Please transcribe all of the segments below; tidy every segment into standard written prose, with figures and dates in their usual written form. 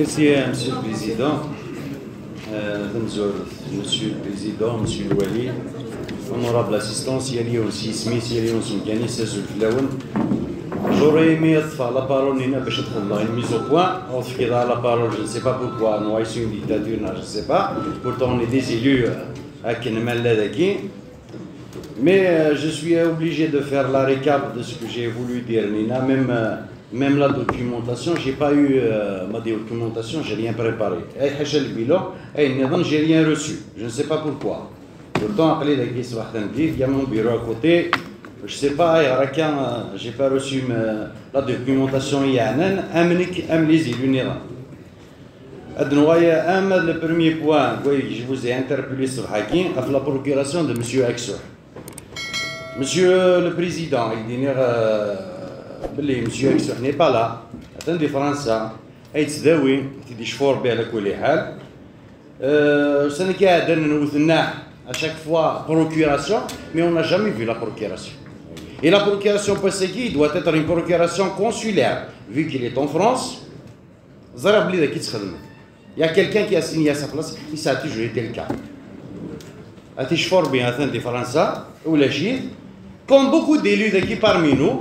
Merci, Monsieur le Président. Monsieur le Président, Monsieur le Wali, honorable assistance, Yali aussi Smith, Yali aussi Mkani, Sazul Flaoun. J'aurais aimé faire la parole, Nina Béchetullah, une mise au point. On fait la parole, je ne sais pas pourquoi, nous avons une dictature, je ne sais pas. Pourtant, on est des élus à Kenemal-Ladaki. Mais je suis obligé de faire la récap de ce que j'ai voulu dire, Nina. Même la documentation, je n'ai pas eu ma documentation, je n'ai rien préparé. Je n'ai rien reçu. Je ne sais pas pourquoi. Pourtant, il y a mon bureau à côté. Je ne sais pas, je n'ai pas reçu la documentation. Il y a les élus. Le premier point, je vous ai interpellé sur Hakim, la procuration de M. Exor. Monsieur le Président, il dit que monsieur Exor n'est pas là. Attendez, Français, il dit que je fais bien le حال. Ce n'est qu'à chaque fois procuration, mais on n'a jamais vu la procuration. Et la procuration Passeki doit être une procuration consulaire, vu qu'il est en France. Il y a quelqu'un qui a signé à sa place, et ça a toujours été le cas. Je fais bien des Français, ou la Chine. Comme beaucoup d'élus qui parmi nous,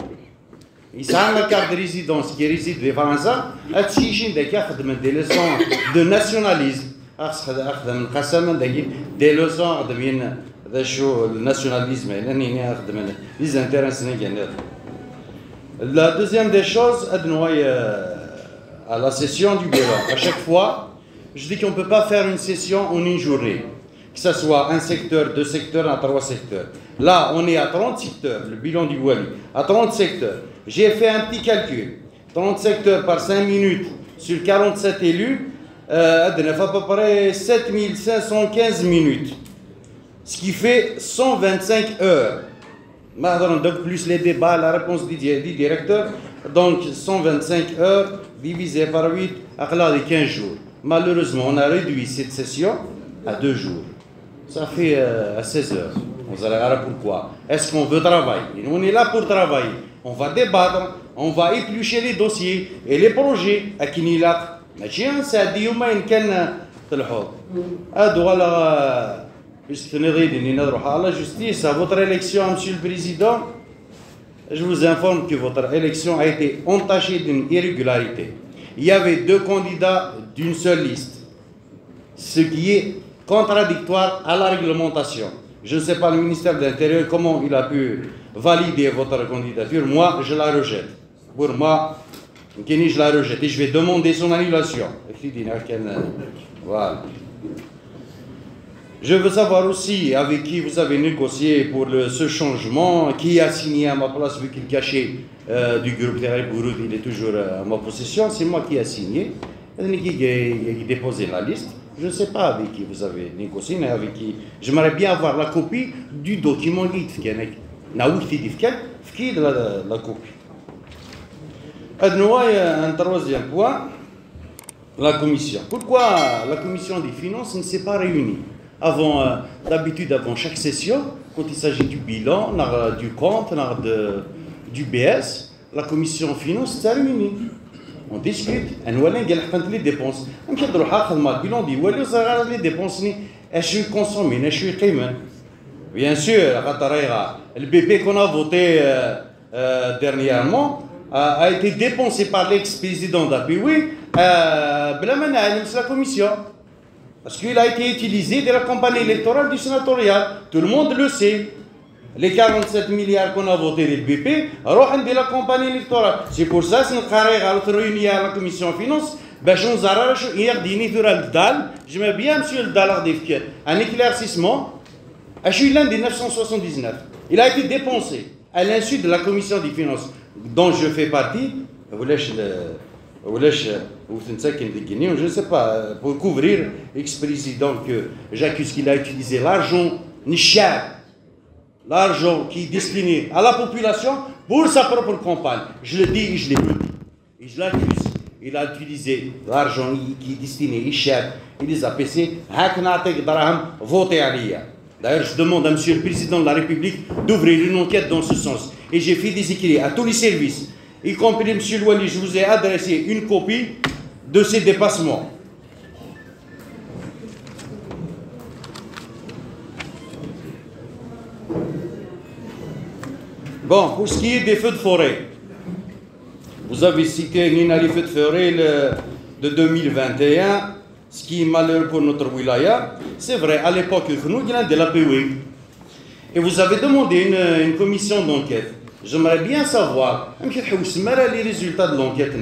ils ont la carte de résidence qui réside des Français, ils ont des leçons de nationalisme. Des leçons de nationalisme. Les intérêts. La deuxième des choses, à la session du bureau, à chaque fois, je dis qu'on ne peut pas faire une session en une journée. Que ce soit un secteur, deux secteurs, à trois secteurs. Là, on est à 30 secteurs, le bilan du Wali, à 30 secteurs. J'ai fait un petit calcul. 30 secteurs par 5 minutes sur 47 élus, ça fait à peu près 7515 minutes. Ce qui fait 125 heures. Donc, plus les débats, la réponse du directeur. Donc, 125 heures divisé par 8, à 15 jours. Malheureusement, on a réduit cette session à 2 jours. Ça fait à 16 heures. On va regarder pourquoi. Est-ce qu'on veut travailler? On est là pour travailler. On va débattre, on va éplucher les dossiers et les projets à Kinilak. ماشي نساعد يومين كان تلحوظ هادو على باش تنغيد اني نروح على justice à votre élection, Monsieur le Président. Je vous informe que votre élection a été entachée d'une irrégularité. Il y avait 2 candidats d'une seule liste, ce qui est contradictoire à la réglementation. Je ne sais pas le ministère de l'Intérieur comment il a pu valider votre candidature. Moi, je la rejette. Pour moi, je la rejette et je vais demander son annulation. Voilà. Je veux savoir aussi avec qui vous avez négocié pour ce changement, qui a signé à ma place vu qu'il cachait du groupe Terre Gouroud, il est toujours à ma possession. C'est moi qui a signé, qui a déposé la liste. Je ne sais pas avec qui vous avez négocié, mais avec qui. J'aimerais bien avoir la copie du document qui est la copie. Un troisième point, la commission. Pourquoi la commission des finances ne s'est pas réunie d'habitude, avant chaque session, quand il s'agit du bilan, du compte, du BS, la commission des finances s'est réunie. On discute, on voit les dépenses. On dit le bilan dit les dépenses, je suis consommé, je suis paiement. Bien sûr, le BP qu'on a voté dernièrement a été dépensé par l'ex-président d'API, la commission. Parce qu'il a été utilisé de la campagne électorale du sénatorial. Tout le monde le sait. Les 47 milliards qu'on a votés du BP rohent de la campagne électorale. C'est pour ça que nous avons réuni à la commission des finances. J'aime bien, monsieur le Dalar Defket, un éclaircissement. Je suis l'un des 979. Il a été dépensé à l'insu de la commission des finances, dont je fais partie. Je ne sais pas, pour couvrir l'ex-président que j'accuse qu'il a utilisé l'argent nichard, l'argent qui est destiné à la population pour sa propre campagne. Je le dis et je l'ai dit. Et je l'accuse. Il a utilisé l'argent qui est destiné nichard. Il les a payés. D'ailleurs, je demande à Monsieur le Président de la République d'ouvrir une enquête dans ce sens. Et j'ai fait des écrits à tous les services, y compris Monsieur le Wali. Je vous ai adressé une copie de ces dépassements. Bon, pour ce qui est des feux de forêt, vous avez cité Nina les feux de forêt de 2021, ce qui est malheureux pour notre wilaya. C'est vrai, à l'époque, nous, il y a de la POE. Et vous avez demandé une commission d'enquête. J'aimerais bien savoir, les résultats de l'enquête.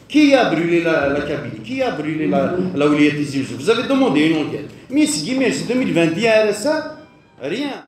Qui a brûlé la Kabylie? Qui a brûlé la Ouliya Tizi Ouzou? Vous avez demandé une enquête. Mais c'est 2021, ça, rien.